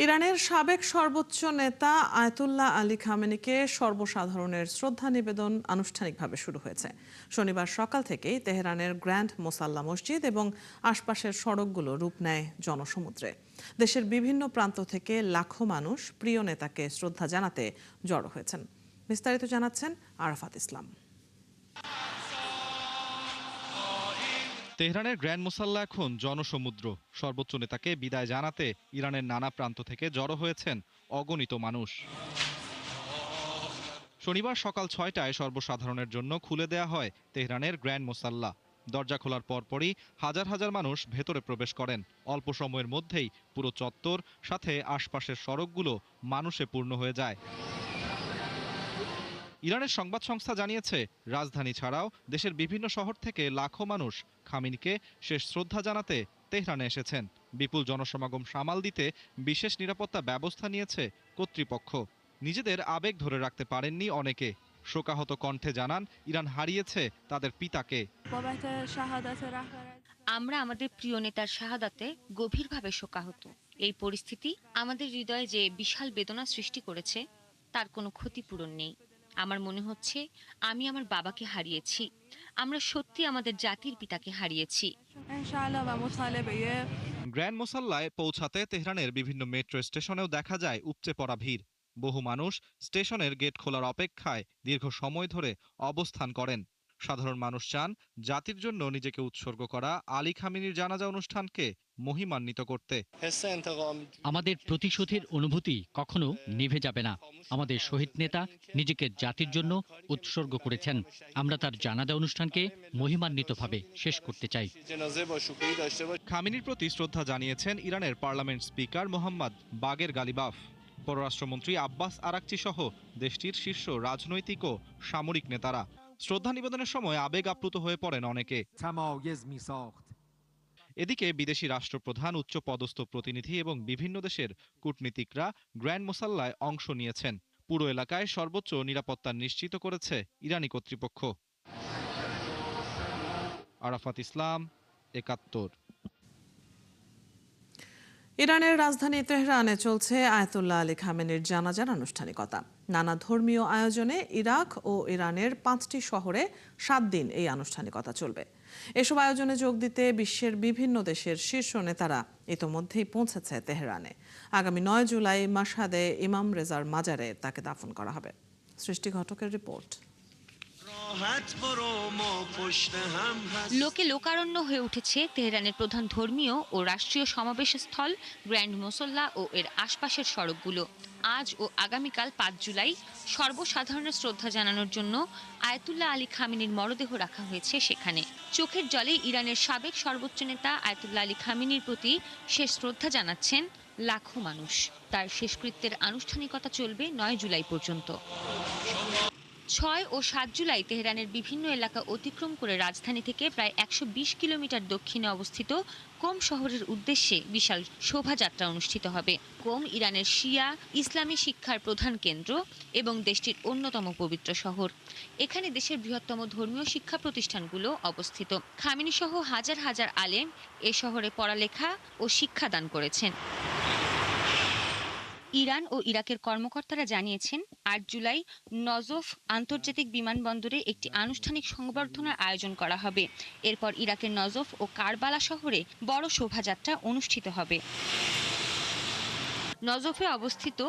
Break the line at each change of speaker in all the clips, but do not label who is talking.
ইরানের সাবেক সর্বোচ্চ নেতা আয়াতুল্লাহ আলী খামেনিকে সর্বসাধারণের শ্রদ্ধা নিবেদন আনুষ্ঠানিকভাবে শুরু হয়েছে। শনিবার সকাল থেকেই তেহরানের গ্র্যান্ড মোসাল্লা মসজিদ এবং আশপাশের সড়কগুলো রূপ নেয় জনসমুদ্রে। দেশের বিভিন্ন প্রান্ত থেকে লাখো মানুষ প্রিয় নেতাকে শ্রদ্ধা জানাতে জড়ো হয়েছেন। বিস্তারিত জানাচ্ছেন আরাফাত ইসলাম।
তেহরানের গ্র্যান্ড মোসাল্লা এখন জনসমুদ্র। সর্বোচ্চ নেতাকে বিদায় জানাতে ইরানের নানা প্রান্ত থেকে জড়ো হয়েছেন অগণিত মানুষ। শনিবার সকাল ৬টায় সর্বসাধারণের জন্য খুলে দেয়া হয় তেহরানের গ্র্যান্ড মোসাল্লা। দরজা খোলার পরপরই হাজার হাজার মানুষ ভেতরে প্রবেশ করেন। অল্প সময়ের মধ্যেই পুরো চত্বর সাথে আশপাশের সড়কগুলো মানুষে পূর্ণ হয়ে যায়। ইরানের সংবাদ সংস্থা জানিয়েছে, রাজধানী ছাড়াও দেশের বিভিন্ন শহর থেকে লাখো মানুষ খামেনিকে শেষ শ্রদ্ধা জানাতে তেহরানে এসেছেন। বিপুল জনসমাগম সামাল দিতে বিশেষ নিরাপত্তা ব্যবস্থা নিয়েছে কর্তৃপক্ষ। নিজেদের আবেগ ধরে রাখতে পারেননি অনেকে। শোকাহত কণ্ঠে জানান, ইরান হারিয়েছে তাদের পিতাকে।
আমরা আমাদের প্রিয় নেতার শাহাদাতে গভীরভাবে শোকাহত। এই পরিস্থিতি আমাদের হৃদয়ে যে বিশাল বেদনা সৃষ্টি করেছে তার কোনো ক্ষতিপূরণ নেই। আমার মনে হচ্ছে আমি আমার বাবাকে হারিয়েছি। আমরা সত্যি আমাদের জাতির পিতাকে হারিয়েছি।
গ্র্যান্ড মোসাল্লায় পৌঁছাতে তেহরানের বিভিন্ন মেট্রো স্টেশনেও দেখা যায় উপচে পড়া ভিড়। বহু মানুষ স্টেশনের গেট খোলার অপেক্ষায় দীর্ঘ সময় ধরে অবস্থান করেন। সাধারণ মানুষ চান জাতির জন্য নিজেকে উৎসর্গ করা আলী খামেনির জানাজা অনুষ্ঠানকে মহিমান্বিত করতে।
আমাদের প্রতিশোধের অনুভূতি কখনো নিভে যাবে না। আমাদের শহীদ নেতা নিজেকে জাতির জন্য উৎসর্গ করেছেন। আমরা তার জানাজা অনুষ্ঠানকে মহিমান্বিতভাবে শেষ করতে চাই।
খামেনির প্রতি শ্রদ্ধা জানিয়েছেন ইরানের পার্লামেন্ট স্পিকার মোহাম্মদ বাগের গালিবাফ, পররাষ্ট্রমন্ত্রী আব্বাস আরাকচি সহ দেশটির শীর্ষ রাজনৈতিক ও সামরিক নেতারা। শ্রদ্ধা নিবেদনের সময় আবেগ আপ্লুত হয়ে পড়েন অনেকে। এদিকে বিদেশি রাষ্ট্রপ্রধান, উচ্চ পদস্থ প্রতিনিধি এবং বিভিন্ন দেশের কূটনীতিকরা গ্র্যান্ড মোসাল্লায় অংশ নিয়েছেন। পুরো এলাকায় সর্বোচ্চ নিরাপত্তা নিশ্চিত করেছে ইরানি কর্তৃপক্ষ। আরাফাত ইসলাম, ৭১।
ইরানের রাজধানী তেহরানে চলছে আয়াতুল্লাহ আলী খামেনির জানাজার আনুষ্ঠানিকতা। নানা ধর্মীয় আয়োজনে ইরাক ও ইরানের 5টি শহরে 7 দিন এই আনুষ্ঠানিকতা চলবে। এসব আয়োজনে যোগ দিতে বিশ্বের বিভিন্ন দেশের শীর্ষ নেতারা ইতোমধ্যেই পৌঁছেছে তেহরানে। আগামী 9 জুলাই মাশহাদে ইমাম রেজার মাজারে তাকে দাফন করা হবে। সৃষ্টি ঘটকের রিপোর্ট।
লোকে লোকারণ্য হয়ে উঠেছে তেহরানের প্রধান ধর্মীয় ও রাষ্ট্রীয় সমাবেশ স্থল গ্র্যান্ড মোসল্লা ও এর আশপাশের সড়কগুলো। আজ ও আগামীকাল 5 জুলাই সর্বসাধারণের শ্রদ্ধা জানানোর জন্য আয়াতুল্লাহ আলী খামেনির মরদেহ রাখা হয়েছে সেখানে। চোখের জলে ইরানের সাবেক সর্বোচ্চ নেতা আয়াতুল্লাহ আলী খামেনির প্রতি শেষ শ্রদ্ধা জানাচ্ছেন লাখো মানুষ। তার শেষকৃত্যের আনুষ্ঠানিকতা চলবে 9 জুলাই পর্যন্ত। 6 ও 7 জুলাই তেহরানের বিভিন্ন এলাকা অতিক্রম করে রাজধানী থেকে প্রায় 120 কিলোমিটার দক্ষিণে অবস্থিত কোম শহরের উদ্দেশ্যে বিশাল শোভাযাত্রা অনুষ্ঠিত হবে। কোম ইরানের শিয়া ইসলামী শিক্ষার প্রধান কেন্দ্র এবং দেশটির অন্যতম পবিত্র শহর। এখানে দেশের বৃহত্তম ধর্মীয় শিক্ষা প্রতিষ্ঠানগুলো অবস্থিত। খামেনি সহ হাজার হাজার আলেম এ শহরে পড়ালেখা ও শিক্ষাদান করেছেন। ইরান ও ইরাকের কর্মকর্তারা জানিয়েছেন, 8 জুলাই নজফ আন্তর্জাতিক বিমানবন্দরে একটি আনুষ্ঠানিক সংবর্ধনার আয়োজন করা হবে। এরপর ইরাকের নজফ ও কারবালা শহরে বড় শোভাযাত্রা অনুষ্ঠিত হবে। নজফে অবস্থিত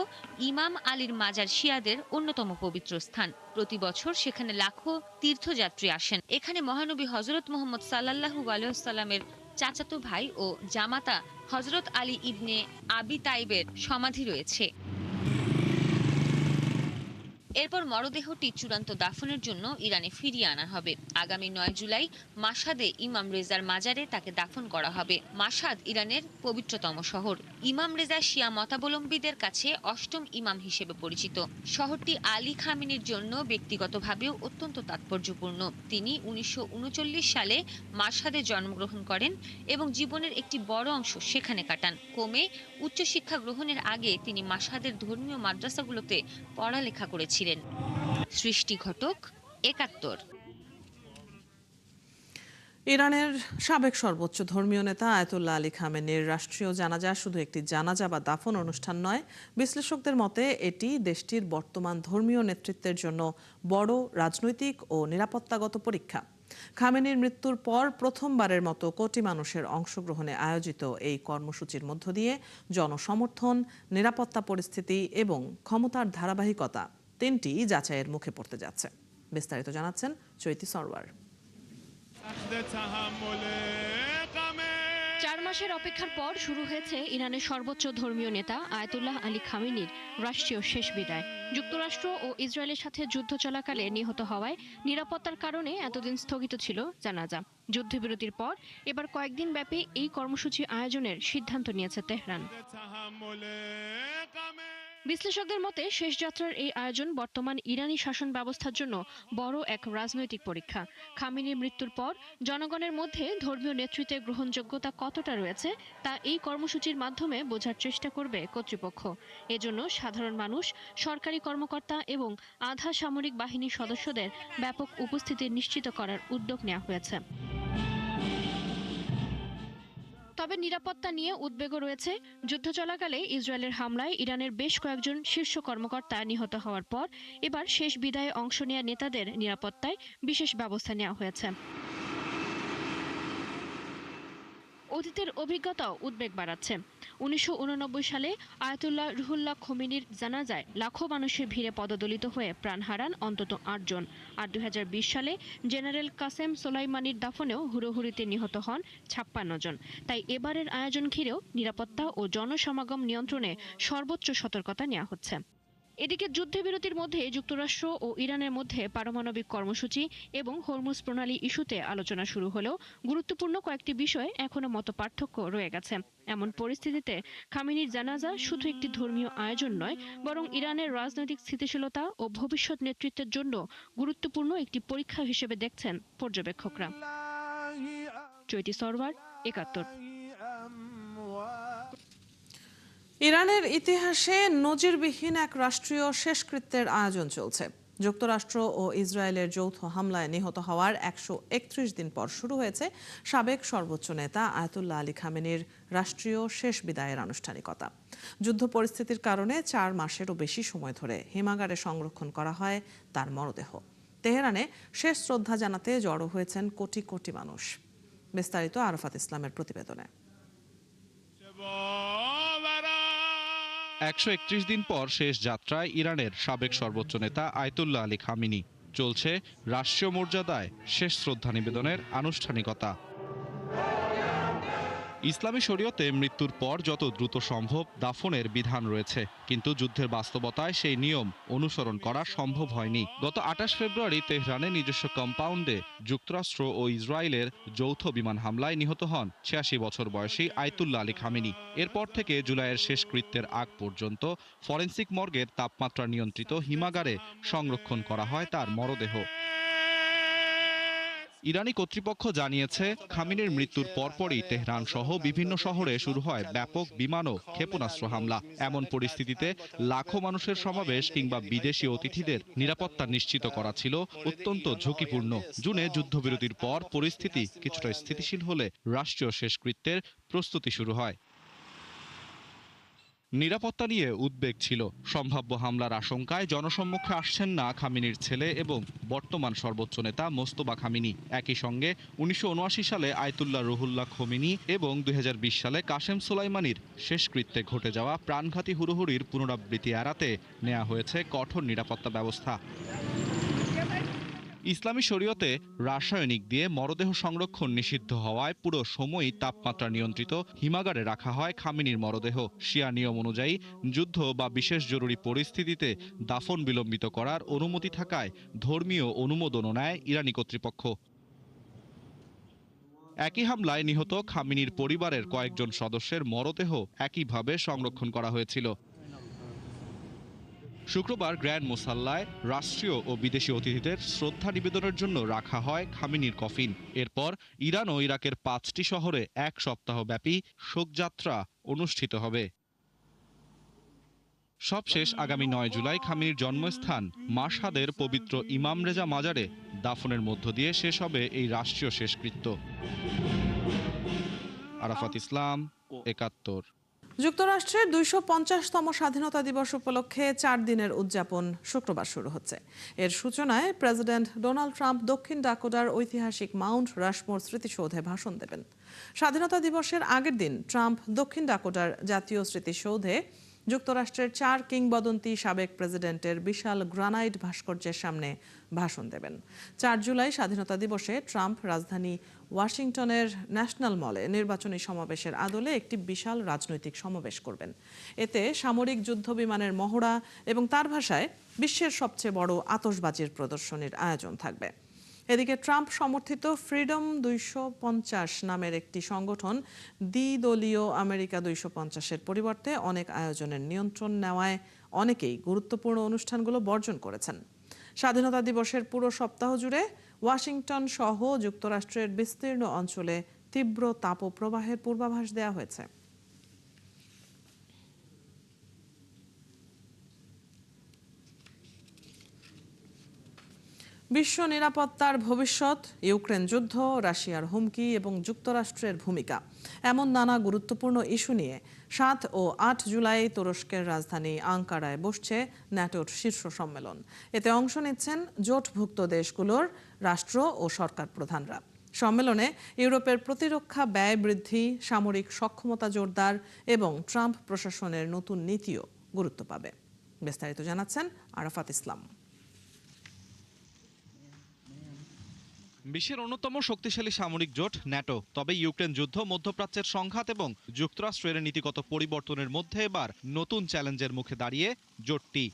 ইমাম আলীর মাজার শিয়াদের অন্যতম পবিত্র স্থান। প্রতি বছর সেখানে লাখো তীর্থযাত্রী আসেন। এখানে মহানবী হযরত মুহাম্মদ সাল্লাল্লাহু আলাইহি ওয়াসাল্লামের চাচাতো ভাই ও জামাতা হযরত আলী ইবনে আবি তাইবের সমাধি রয়েছে। এরপর মরদেহটি চূড়ান্ত দাফনের জন্য ইরানে ফিরিয়ে আনা হবে। আগামী 9 জুলাই মাশহাদে ইমাম রেজার মাজারে তাকে দাফন করা হবে। মাশহাদ ইরানের পবিত্রতম শহর। ইমাম রেজা শিয়া মতাবলম্বীদের কাছে 8ম ইমাম হিসেবে পরিচিত। শহরটি আলী খামেনির জন্য ব্যক্তিগতভাবেও অত্যন্ত তাৎপর্যপূর্ণ। তিনি 1939 সালে মাশহাদে জন্মগ্রহণ করেন এবং জীবনের একটি বড় অংশ সেখানে কাটান। কোমে উচ্চশিক্ষা গ্রহণের আগে তিনি মাশহাদের ধর্মীয় মাদ্রাসাগুলোতে পড়ালেখা করেছিলেন। সৃষ্টি ঘটক, ৭১।
ইরানের সাবেক সর্বোচ্চ ধর্মীয় নেতা আয়াতুল্লাহ আলী খামেনির রাষ্ট্রীয় জানাজা শুধু একটি জানাজা বা দাফন অনুষ্ঠান নয়, বিশ্লেষকদের মতে এটি দেশটির বর্তমান ধর্মীয় নেতৃত্বের জন্য বড় রাজনৈতিক ও নিরাপত্তাগত পরীক্ষা। খামেনির মৃত্যুর পর প্রথমবারের মতো কোটি মানুষের অংশগ্রহণে আয়োজিত এই কর্মসূচির মধ্য দিয়ে জনসমর্থন, নিরাপত্তা পরিস্থিতি এবং ক্ষমতার ধারাবাহিকতা তিনটি যাচাইয়ের মুখে পড়তে যাচ্ছে। বিস্তারিত জানাচ্ছেন চৈতি সরওয়ার।
4 মাসের অপেক্ষার পর শুরু হয়েছে ইরানের সর্বোচ্চ ধর্মীয় নেতা আয়াতুল্লাহ আলী খামেনির রাষ্ট্রীয় শেষ বিদায়। যুক্তরাষ্ট্র ও ইসরায়েলের সাথে যুদ্ধ চলাকালে নিহত হওয়ায় নিরাপত্তার কারণে এতদিন স্থগিত ছিল জানাজা। যুদ্ধবিরতির পর এবার কয়েকদিন ব্যাপী এই কর্মসূচি আয়োজনের সিদ্ধান্ত নিয়েছে তেহরান। বিশ্লেষকদের মতে শেষ যাত্রার এই আয়োজন বর্তমান ইরানি শাসন ব্যবস্থার জন্য বড় এক রাজনৈতিক পরীক্ষা। খামেনির মৃত্যুর পর জনগণের মধ্যে ধর্মীয় নেতৃত্বের গ্রহণযোগ্যতা কতটা রয়েছে তা এই কর্মসূচির মাধ্যমে বোঝার চেষ্টা করবে কর্তৃপক্ষ। এজন্য সাধারণ মানুষ, সরকারি কর্মকর্তা এবং আধা সামরিক বাহিনীর সদস্যদের ব্যাপক উপস্থিতি নিশ্চিত করার উদ্যোগ নেওয়া হয়েছে। তবে নিরাপত্তা নিয়ে উদ্বেগও রয়েছে। যুদ্ধ চলাকালে ইসরায়েলের হামলায় ইরানের বেশ কয়েকজন শীর্ষ কর্মকর্তা নিহত হওয়ার পর এবার শেষ বিদায়ে অংশ নেওয়া নেতাদের নিরাপত্তায় বিশেষ ব্যবস্থা নেওয়া হয়েছে। অতীতের অভিজ্ঞতাও উদ্বেগ বাড়াচ্ছে। 1989 সালে আয়াতুল্লাহ রুহুল্লাহ খোমেনির জানাজায় লাখো মানুষের ভিড়ে পদদলিত হয়ে প্রাণ হারান অন্তত 8 জন। আর 2020 সালে জেনারেল কাসেম সোলাইমানির দাফনেও হুড়োহুড়িতে নিহত হন 56 জন। তাই এবারের আয়োজন ঘিরেও নিরাপত্তা ও জনসমাগম নিয়ন্ত্রণে সর্বোচ্চ সতর্কতা নেওয়া হচ্ছে। এদিকে যুদ্ধবিরতির মধ্যে যুক্তরাষ্ট্র ও ইরানের মধ্যে পারমাণবিক কর্মসূচি এবং হরমুজ প্রণালী ইস্যুতে আলোচনা শুরু হলেও গুরুত্বপূর্ণ কয়েকটি বিষয়ে এখনো মতপার্থক্য রয়ে গেছে। এমন পরিস্থিতিতে খামেনির জানাজা শুধু একটি ধর্মীয় আয়োজন নয়, বরং ইরানের রাজনৈতিক স্থিতিশীলতা ও ভবিষ্যৎ নেতৃত্বের জন্য গুরুত্বপূর্ণ একটি পরীক্ষা হিসেবে দেখছেন পর্যবেক্ষকরা। চৈতি সরওয়ার, 71।
ইরানের ইতিহাসে নজিরবিহীন এক রাষ্ট্রীয় শেষকৃত্যের আয়োজন চলছে। যুক্তরাষ্ট্র ও ইসরায়েলের যৌথ হামলায় নিহত হওয়ার 131 দিন পর শুরু হয়েছে সাবেক সর্বোচ্চ নেতা আয়াতুল্লাহ আলী খামেনির রাষ্ট্রীয় শেষ বিদায়ের আনুষ্ঠানিকতা। যুদ্ধ পরিস্থিতির কারণে 4 মাসেরও বেশি সময় ধরে হিমাগারে সংরক্ষণ করা হয় তার মরদেহ। তেহরানে শেষ শ্রদ্ধা জানাতে জড়ো হয়েছেন কোটি কোটি মানুষ। বিস্তারিত আরাফাত ইসলামের প্রতিবেদনে।
131 দিন পর শেষ যাত্রায় ইরানের সাবেক সর্বোচ্চ নেতা আয়াতুল্লাহ আলী খামেনি। চলছে রাষ্ট্রীয় মর্যাদায় শেষ শ্রদ্ধা নিবেদনের আনুষ্ঠানিকতা। ইসলামী শরীয়তে মৃত্যুর পর যত দ্রুত সম্ভব দাফনের বিধান রয়েছে, কিন্তু যুদ্ধের বাস্তবতায় সেই নিয়ম অনুসরণ করা সম্ভব হয়নি। গত 28 ফেব্রুয়ারি তেহরানে নিজস্ব কম্পাউন্ডে যুক্তরাষ্ট্র ও ইসরায়েলের যৌথ বিমান হামলায় নিহত হন 86 বছর বয়সী আয়াতুল্লাহ আলী খামেনি। এরপর থেকে জুলাইয়ের শেষকৃত্যের আগ পর্যন্ত ফরেনসিক মর্গের তাপমাত্রা নিয়ন্ত্রিত হিমাগারে সংরক্ষণ করা হয় তার মরদেহ। ইরানি কর্তৃপক্ষ জানিয়েছে, খামেনির মৃত্যুর পরপরই তেহরান সহ বিভিন্ন শহরে শুরু হয় ব্যাপক বিমান ও ক্ষেপণাস্ত্র হামলা। এমন পরিস্থিতিতে লাখো মানুষের সমাবেশ কিংবা বিদেশি অতিথিদের নিরাপত্তা নিশ্চিত করা ছিল অত্যন্ত ঝুঁকিপূর্ণ। জুনে যুদ্ধবিরতির পর পরিস্থিতি কিছুটা স্থিতিশীল হলে রাষ্ট্রীয় শেষকৃত্যের প্রস্তুতি শুরু হয়। নিরাপত্তা নিয়ে উদ্বেগ ছিল। সম্ভাব্য হামলার আশঙ্কায় জনসম্মুখে আসছেন না খামেনির ছেলে এবং বর্তমান সর্বোচ্চ নেতা মোস্তফা খামেনি। একই সঙ্গে 1979 সালে আয়াতুল্লাহ রুহুল্লাহ খোমেনি এবং 2020 সালে কাসেম সোলাইমানির শেষকৃত্যে ঘটে যাওয়া প্রাণঘাতী হুড়োহুড়ির পুনরাবৃত্তি এড়াতে নেওয়া হয়েছে কঠোর নিরাপত্তা ব্যবস্থা। ইসলামী শরীয়তে রাসায়নিক দিয়ে মরদেহ সংরক্ষণ নিষিদ্ধ হওয়ায় পুরো সময়ই তাপমাত্রা নিয়ন্ত্রিত হিমাগারে রাখা হয় খামেনির মরদেহ। শিয়া নিয়ম অনুযায়ী যুদ্ধ বা বিশেষ জরুরি পরিস্থিতিতে দাফন বিলম্বিত করার অনুমতি থাকায় ধর্মীয় অনুমোদনও নেয় ইরানি কর্তৃপক্ষ। একই হামলায় নিহত খামেনির পরিবারের কয়েকজন সদস্যের মরদেহ একইভাবে সংরক্ষণ করা হয়েছিল। শুক্রবার গ্র্যান্ড মোসাল্লায় রাষ্ট্রীয় ও বিদেশি অতিথিদের শ্রদ্ধা নিবেদনের জন্য রাখা হয় খামেনির কফিন। এরপর ইরান ও ইরাকের 5টি শহরে 1 সপ্তাহব্যাপী শোকযাত্রা অনুষ্ঠিত হবে। সবশেষ আগামী 9 জুলাই খামেনির জন্মস্থান মাশহাদের পবিত্র ইমাম রেজা মাজারে দাফনের মধ্য দিয়ে শেষ হবে এই রাষ্ট্রীয় শেষকৃত্য। আরাফাত ইসলাম, ৭১।
যুক্তরাষ্ট্রের ২৫০তম স্বাধীনতা দিবস উপলক্ষে 4 দিনের উদযাপন শুক্রবার শুরু হচ্ছে। এর সূচনায় প্রেসিডেন্ট ডোনাল্ড ট্রাম্প দক্ষিণ ডাকোটার ঐতিহাসিক মাউন্ট রাশমোর স্মৃতিসৌধে ভাষণ দেবেন। স্বাধীনতা দিবসের আগের দিন ট্রাম্প দক্ষিণ ডাকোটার জাতীয় স্মৃতিসৌধে যুক্তরাষ্ট্রের 4 কিংবদন্তি সাবেক প্রেসিডেন্টের বিশাল গ্রানাইট ভাস্কর্যের সামনে ভাষণ দেবেন। 4 জুলাই স্বাধীনতা দিবসে ট্রাম্প রাজধানী ওয়াশিংটনের ন্যাশনাল মলে নির্বাচনী সমাবেশের আদলে একটি বিশাল রাজনৈতিক সমাবেশ করবেন। এতে সামরিক যুদ্ধ বিমানের মহড়া এবং তার ভাষায় বিশ্বের সবচেয়ে বড় আতশবাজির প্রদর্শনীর আয়োজন থাকবে। এদিকে ট্রাম্প সমর্থিত ফ্রিডম 250 নামের একটি সংগঠন দ্বিদলীয় আমেরিকা 250-এর পরিবর্তে অনেক আয়োজনের নিয়ন্ত্রণ নেওয়ায় অনেকেই গুরুত্বপূর্ণ অনুষ্ঠানগুলো বর্জন করেছেন। স্বাধীনতা দিবসের পুরো সপ্তাহ জুড়ে ওয়াশিংটন সহ যুক্তরাষ্ট্রের বিস্তীর্ণ অঞ্চলে তীব্র তাপপ্রবাহের পূর্বাভাস দেওয়া হয়েছে। বিশ্ব নিরাপত্তার ভবিষ্যৎ, ইউক্রেন যুদ্ধ, রাশিয়ার হুমকি এবং যুক্তরাষ্ট্রের ভূমিকা এমন নানা গুরুত্বপূর্ণ ইস্যু নিয়ে 7 ও 8 জুলাই তুরস্কের রাজধানী আঙ্কারায় বসছে ন্যাটোর শীর্ষ সম্মেলন। এতে অংশ নিচ্ছেন জোটভুক্ত দেশগুলোর রাষ্ট্র ও সরকার প্রধানরা। সম্মেলনে ইউরোপের প্রতিরক্ষা ব্যয় বৃদ্ধি, সামরিক সক্ষমতা জোরদার এবং ট্রাম্প প্রশাসনের নতুন নীতিও গুরুত্ব পাবে। বিস্তারিত জানাচ্ছেন আরাফাত ইসলাম।
বিশ্বের অন্যতম শক্তিশালী সামরিক জোট ন্যাটো। তবে ইউক্রেন যুদ্ধ, মধ্যপ্রাচ্যের সংঘাত এবং যুক্তরাষ্ট্রের নীতিগত পরিবর্তনের মধ্যে এবার নতুন চ্যালেঞ্জের মুখে দাঁড়িয়ে জোটটি।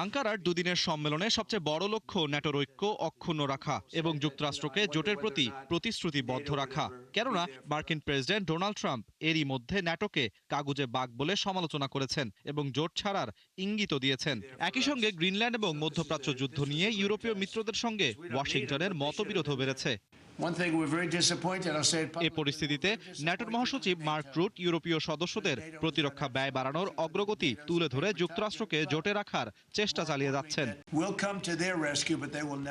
আঙ্কারার দুদিনের সম্মেলনে সবচেয়ে বড় লক্ষ্য ন্যাটোর ঐক্য অক্ষুণ্ণ রাখা এবং যুক্তরাষ্ট্রকে জোটের প্রতি প্রতিশ্রুতিবদ্ধ রাখা। কেননা মার্কিন প্রেসিডেন্ট ডোনাল্ড ট্রাম্প এরই মধ্যে ন্যাটোকে কাগুজে বাঘ বলে সমালোচনা করেছেন এবং জোট ছাড়ার ইঙ্গিতও দিয়েছেন। একই সঙ্গে গ্রিনল্যান্ড এবং মধ্যপ্রাচ্য যুদ্ধ নিয়ে ইউরোপীয় মিত্রদের সঙ্গে ওয়াশিংটনের মতবিরোধও বেড়েছে। এ পরিস্থিতিতে ন্যাটোর মহাসচিব মার্ক রুট ইউরোপীয় সদস্যদের প্রতিরক্ষা ব্যয় বাড়ানোর অগ্রগতি তুলে ধরে যুক্তরাষ্ট্রকে জোটে রাখার চেষ্টা চালিয়ে যাচ্ছেন।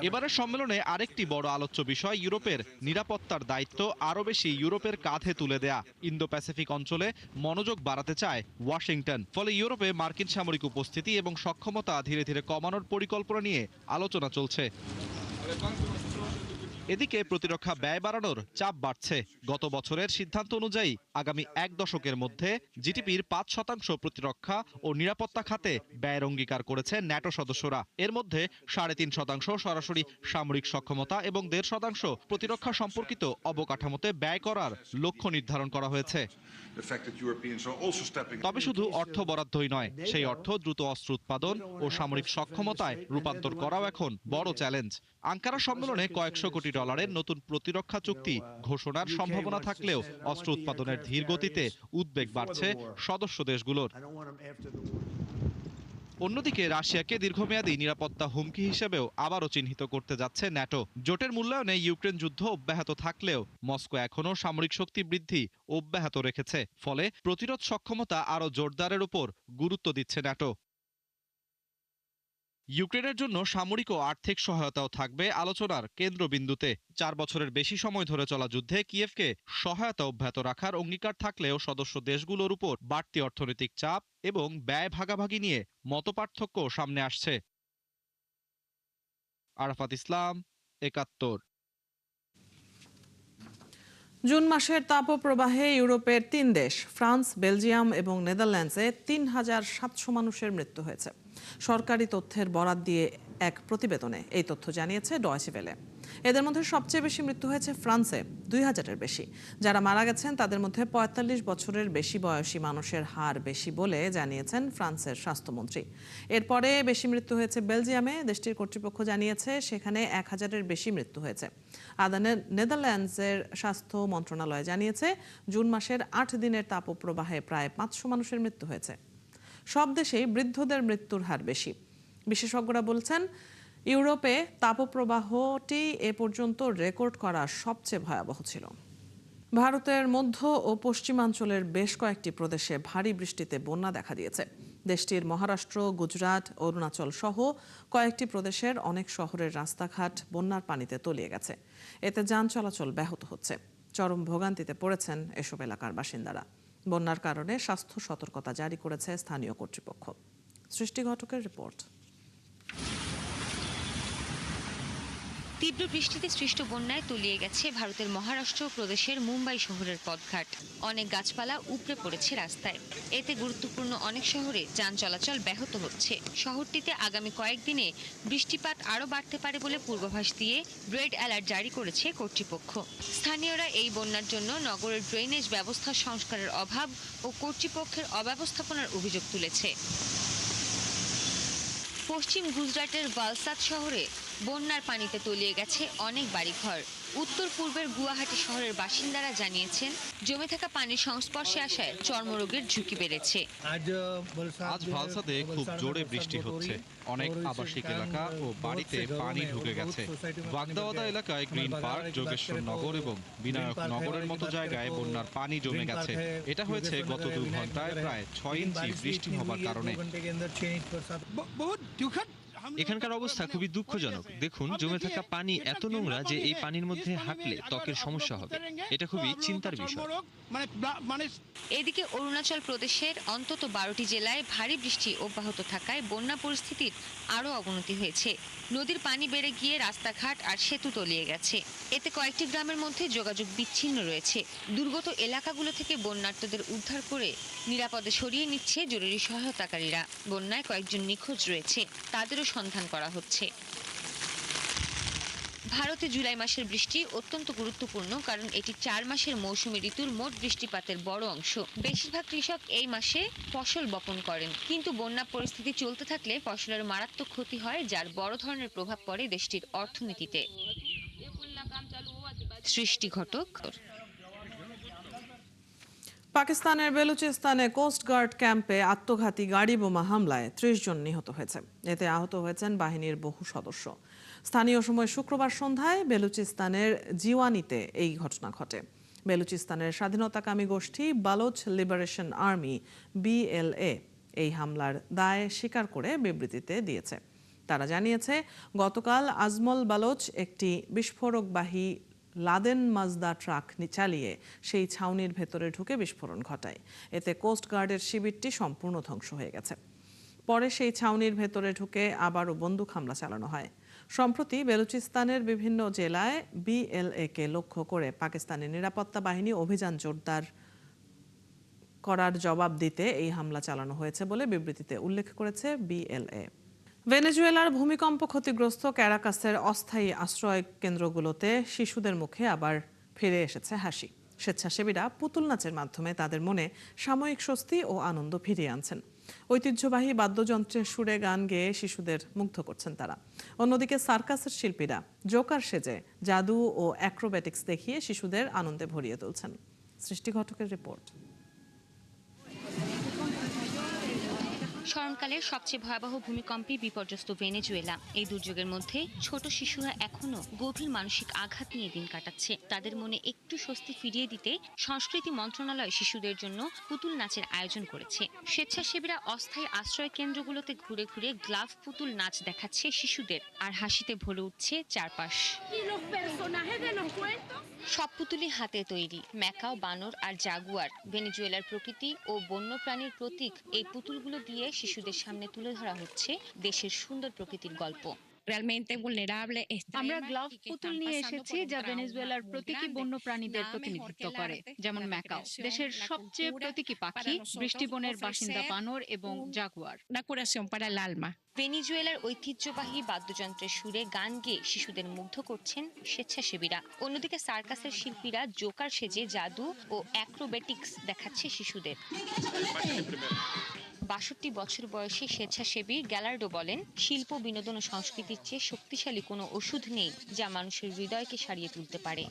এবারের সম্মেলনে আরেকটি বড় আলোচ্য বিষয় ইউরোপের নিরাপত্তার দায়িত্ব আরও বেশি ইউরোপের কাঁধে তুলে দেয়া। ইন্দো প্যাসিফিক অঞ্চলে মনোযোগ বাড়াতে চায় ওয়াশিংটন। ফলে ইউরোপে মার্কিন সামরিক উপস্থিতি এবং সক্ষমতা ধীরে ধীরে কমানোর পরিকল্পনা নিয়ে আলোচনা চলছে। এদিকে প্রতিরক্ষা ব্যয় বাড়ানোর চাপ বাড়ছে। গত বছরের সিদ্ধান্ত অনুযায়ী আগামী 1 দশকের মধ্যে জিডিপির 5% প্রতিরক্ষা ও নিরাপত্তা খাতে ব্যয়ের অঙ্গীকার করেছে ন্যাটো সদস্যরা। এর মধ্যে 3.5% সরাসরি সামরিক সক্ষমতা এবং 1.5% প্রতিরক্ষা সম্পর্কিত অবকাঠামোতে ব্যয় করার লক্ষ্য নির্ধারণ করা হয়েছে। তবে শুধু অর্থ বরাদ্দই নয়, সেই অর্থ দ্রুত অস্ত্র উৎপাদন ও সামরিক সক্ষমতায় রূপান্তর করাও এখন বড় চ্যালেঞ্জ। আঙ্কারা সম্মেলনে কয়েকশো কোটি ডলারের নতুন প্রতিরক্ষা চুক্তি ঘোষণার সম্ভাবনা থাকলেও অস্ত্র উৎপাদনের ধীর গতিতে উদ্বেগ বাড়ছে সদস্য দেশগুলোর। অন্যদিকে রাশিয়াকে দীর্ঘমেয়াদী নিরাপত্তা হুমকি হিসেবেও আবারও চিহ্নিত করতে যাচ্ছে ন্যাটো। জোটের মূল্যায়নে ইউক্রেন যুদ্ধ অব্যাহত থাকলেও মস্কো এখনও সামরিক শক্তি বৃদ্ধি অব্যাহত রেখেছে। ফলে প্রতিরোধ সক্ষমতা আরও জোরদারের উপর গুরুত্ব দিচ্ছে ন্যাটো। ইউক্রেনের জন্য সামরিক ও আর্থিক সহায়তাও থাকবে আলোচনার কেন্দ্রবিন্দুতে। 4 বছরের বেশি সময় ধরে চলা যুদ্ধে কিয়েভকে সহায়তা অব্যাহত রাখার অঙ্গীকার থাকলেও সদস্য দেশগুলোর উপর বাড়তি অর্থনৈতিক চাপ এবং ব্যয় ভাগাভাগি নিয়ে মতপার্থক্য সামনে আসছে। আরাফাত ইসলাম, ৭১।
জুন মাসের তাপপ্রবাহে ইউরোপের 3 দেশ ফ্রান্স, বেলজিয়াম এবং নেদারল্যান্ডসে 3700 মানুষের মৃত্যু হয়েছে। সরকারি তথ্যের বরাত দিয়ে এক প্রতিবেদনে এই তথ্য জানিয়েছে ডয়েচে ভেলে। এদের মধ্যে সবচেয়ে বেশি মৃত্যু হয়েছে ফ্রান্সে, 2000-এর বেশি। যারা মারা গেছেন তাদের মধ্যে 45 বছরের বেশি বয়সী মানুষের হার বেশি বলে জানিয়েছেন ফ্রান্সের স্বাস্থ্যমন্ত্রী। এরপরে বেশি মৃত্যু হয়েছে বেলজিয়ামে। দেশটির কর্তৃপক্ষ জানিয়েছে সেখানে 1000-এর বেশি মৃত্যু হয়েছে। নেদারল্যান্ডসের স্বাস্থ্য মন্ত্রণালয় জানিয়েছে জুন মাসের 8 দিনের তাপপ্রবাহে প্রায় 500 মানুষের মৃত্যু হয়েছে। সব দেশেই বৃদ্ধদের মৃত্যুর হার বেশি। বিশেষজ্ঞরা বলছেন ইউরোপে তাপপ্রবাহটি এ পর্যন্ত রেকর্ড করা সবচেয়ে ভয়াবহ ছিল। ভারতের মধ্য ও পশ্চিমাঞ্চলের বেশ কয়েকটি প্রদেশে ভারী বৃষ্টিতে বন্যা দেখা দিয়েছে। দেশটির মহারাষ্ট্র, গুজরাট, অরুণাচল সহ কয়েকটি প্রদেশের অনেক শহরের রাস্তাঘাট বন্যার পানিতে তলিয়ে গেছে। এতে যান চলাচল ব্যাহত হচ্ছে। চরম ভোগান্তিতে পড়েছেন এসব এলাকার বাসিন্দারা। বন্যার কারণে স্বাস্থ্য সতর্কতা জারি করেছে স্থানীয় কর্তৃপক্ষ। সৃষ্টি ঘটকের রিপোর্ট।
তীব্র বৃষ্টিতে সৃষ্ট বন্যায় তলিয়ে গেছে ভারতের মহারাষ্ট্র প্রদেশের মুম্বাই শহরের পথঘাট। অনেক গাছপালা উপড়ে পড়েছে রাস্তায়। এতে গুরুত্বপূর্ণ অনেক শহরে যান চলাচল ব্যাহত হচ্ছে। শহরটিতে আগামী কয়েকদিনে বৃষ্টিপাত আরও বাড়তে পারে বলে পূর্বাভাস দিয়ে রেড অ্যালার্ট জারি করেছে কর্তৃপক্ষ। স্থানীয়রা এই বন্যার জন্য নগরের ড্রেনেজ ব্যবস্থা সংস্কারের অভাব ও কর্তৃপক্ষের অব্যবস্থাপনার অভিযোগ তুলেছে। পশ্চিম গুজরাটের ভালসাদ শহরে বন্যার পানিতে তলিয়ে গেছে অনেক বাড়িঘর। উত্তর পূর্বের গুয়াহাটি শহরের বাসিন্দারা জানিয়েছেন, জমে থাকা পানির সংস্পর্শে আসায় চর্মরোগের ঝুঁকি বেড়েছে।
আজ ভালসাদে খুব জোরে বৃষ্টি হচ্ছে। অনেক আবাসিক এলাকা ও বাড়িতে পানি ঢুকে গেছে। বাগদাওয়াদা এলাকায় গ্রিন পার্ক, যোগেশ্বর নগর এবং বিনায়ক নগরের মতো জায়গায় বন্যার পানি জমে গেছে। এটা হয়েছে গত 2 ঘন্টায় প্রায় 6 ইঞ্চি বৃষ্টি হবার কারণে।
এখানকার অবস্থা খুবই দুঃখজনক। দেখুন, জমে থাকা পানি এত নোংরা যে এই পানির মধ্যে হাঁটলে ত্বকের সমস্যা হবে। এটা খুবই চিন্তার বিষয়।
এদিকে অরুণাচল প্রদেশের অন্তত 12টি জেলায় ভারী বৃষ্টি অব্যাহত থাকায় বন্যা পরিস্থিতির আরও অবনতি হয়েছে। নদীর পানি বেড়ে গিয়ে রাস্তাঘাট আর সেতু তলিয়ে গেছে। এতে কয়েকটি গ্রামের মধ্যে যোগাযোগ বিচ্ছিন্ন রয়েছে। দুর্গত এলাকাগুলো থেকে বন্যার্তদের উদ্ধার করে নিরাপদে সরিয়ে নিচ্ছে জরুরি সহায়তাকারীরা। বন্যায় কয়েকজন নিখোঁজ রয়েছে, তাদেরও সন্ধান করা হচ্ছে। ভারতে জুলাই মাসের বৃষ্টি অত্যন্ত গুরুত্বপূর্ণ, কারণ এটি 4 মাসের মৌসুমী ঋতুর মোট বৃষ্টিপাতের বড় অংশ। বেশিরভাগ কৃষক এই মাসে ফসল বপন করেন, কিন্তু বন্যা পরিস্থিতি চলতে থাকলে ফসলের মারাত্মক ক্ষতি হয়, যার বড় ধরনের প্রভাব পড়ে দেশটির অর্থনীতিতে। সৃষ্টি ঘটক।
পাকিস্তানের বেলুচিস্তানে কোস্টগার্ড ক্যাম্পে আত্মঘাতী গাড়ি বোমা হামলায় 30 জন নিহত হয়েছে। এতে আহত হয়েছেন বাহিনীর বহু সদস্য। স্থানীয় সময় শুক্রবার সন্ধ্যায় বেলুচিস্তানের জিওয়ানিতে এই ঘটনা ঘটে। বেলুচিস্তানের স্বাধীনতাকামী গোষ্ঠী বালোচ লিবারেশন আর্মি BLA এই হামলার দায় স্বীকার করে বিবৃতিতে দিয়েছে। তারা জানিয়েছে, গতকাল আজমল বালোচ একটি বিস্ফোরকবাহী লাদেন মাজদা ট্রাক চালিয়ে সেই ছাউনির ভেতরে ঢুকে বিস্ফোরণ ঘটায়। এতে কোস্টগার্ডের শিবিরটি সম্পূর্ণ ধ্বংস হয়ে গেছে। পরে সেই ছাউনির ভেতরে ঢুকে আবারও বন্দুক হামলা চালানো হয়। সম্প্রতি বেলুচিস্তানের বিভিন্ন জেলায় BLA-কে লক্ষ্য করে পাকিস্তানি নিরাপত্তা বাহিনী অভিযান জোরদার করার জবাব দিতে এই হামলা চালানো হয়েছে বলে বিবৃতিতে উল্লেখ করেছে BLA। ভেনেজুয়েলার ভূমিকম্প ক্ষতিগ্রস্ত ক্যারাকাসের অস্থায়ী আশ্রয় কেন্দ্রগুলোতে শিশুদের মুখে আবার ফিরে এসেছে হাসি। স্বেচ্ছাসেবীরা পুতুল নাচের মাধ্যমে তাদের মনে সাময়িক স্বস্তি ও আনন্দ ফিরিয়ে আনছেন। ঐতিহ্যবাহী বাদ্যযন্ত্রের সুরে গান গেয়ে শিশুদের মুগ্ধ করছেন তারা। অন্যদিকে সার্কাসের শিল্পীরা জোকার সেজে জাদু ও অ্যাক্রোব্যাটিক্স দেখিয়ে শিশুদের আনন্দে ভরিয়ে তুলছেন। সৃষ্টি ঘটকের রিপোর্ট।
স্মরণকালের সবচেয়ে ভয়াবহ ভূমিকম্পে বিপর্যস্ত ভেনেজুয়েলা। এই দুর্যোগের মধ্যে ছোট শিশুরা এখনো গভীর মানসিক আঘাত নিয়ে দিন কাটাচ্ছে। তাদের মনে একটু স্বস্তি ফিরিয়ে দিতে সংস্কৃতি মন্ত্রণালয় শিশুদের জন্য পুতুল নাচের আয়োজন করেছে। স্বেচ্ছাসেবীরা অস্থায়ী আশ্রয় কেন্দ্রগুলোতে ঘুরে ঘুরে গ্লাভ পুতুল নাচ দেখাচ্ছে শিশুদের, আর হাসিতে ভরে উঠছে চারপাশ। সব পুতুলই হাতে তৈরি। ম্যাকাও, বানর আর জাগুয়ার, ভেনেজুয়েলার প্রকৃতি ও বন্যপ্রাণীর প্রতীক, এই পুতুলগুলো দিয়ে শিশুদের সামনে তুলে ধরা হচ্ছে দেশের সুন্দর প্রকৃতির গল্প।
আমরা গ্লাভ পুতুল নিয়ে এসেছি যা ভেনেজুয়েলার প্রতীকী বন্য প্রাণীদের প্রতিনিধিত্ব করে, যেমন ম্যাকাও, দেশের সবচেয়ে প্রতীকী পাখি, বৃষ্টিবনের বাসিন্দা বানর এবং জাগুয়ার।
ভেনেজুয়েলার ঐতিহ্যবাহী বাদ্যযন্ত্রের সুরে গান গেয়ে শিশুদের মুগ্ধ করছেন স্বেচ্ছাসেবীরা। অন্যদিকে সার্কাসের শিল্পীরা জোকার সেজে জাদু ও অ্যাক্রোব্যাটিক্স দেখাচ্ছে শিশুদের। ৬২ বছর বয়সী স্বেচ্ছাসেবী গ্যালার্ডো বলেন, শিল্প, বিনোদন ও সংস্কৃতির চেয়ে শক্তিশালী কোনো ওষুধ নেই যা মানুষের হৃদয়কে সারিয়ে তুলতে পারে।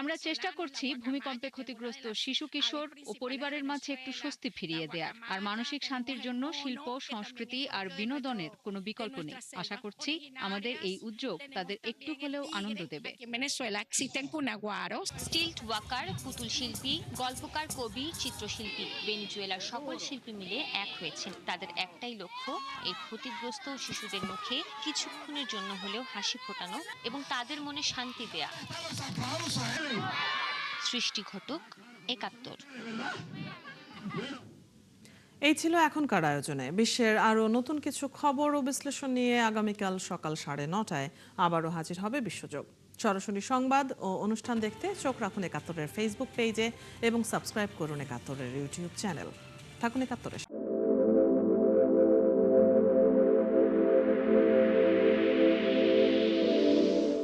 আমরা চেষ্টা করছি ভূমিকম্পে ক্ষতিগ্রস্ত শিশু, কিশোর ও পরিবারের মাঝে একটু স্বস্তি ফিরিয়ে দেওয়ার। আর মানসিক শান্তির জন্য শিল্প, সংস্কৃতি আর বিনোদনের কোনো বিকল্প নেই। আশা করছি আমাদের এই উদ্যোগ তাদের একটু হলেও আনন্দ দেবে।
স্টিল্ট ওয়াকার, পুতুল শিল্পী, গল্পকার, কবি, চিত্রশিল্পী, ভেনেজুয়েলার সকল শিল্পী মিলে এক হয়েছেন। তাদের একটাই লক্ষ্য, এই ক্ষতিগ্রস্ত শিশুদের মুখে কিছুক্ষণের জন্য হলেও হাসি ফোটানো এবং তাদের মনে শান্তি দেয়া। সৃষ্টি ঘটক, ৭১।
এই ছিল এখনকার আয়োজনে। বিশ্বের আরও নতুন কিছু খবর ও বিশ্লেষণ নিয়ে আগামীকাল সকাল 9:30 আবারও হাজির হবে বিশ্বযোগ। সরাসরি সংবাদ ও অনুষ্ঠান দেখতে চোখ রাখুন ৭১-এর ফেসবুক পেজে এবং সাবস্ক্রাইব করুন ৭১-এর ইউটিউব চ্যানেল। থাকুন ৭১-এর।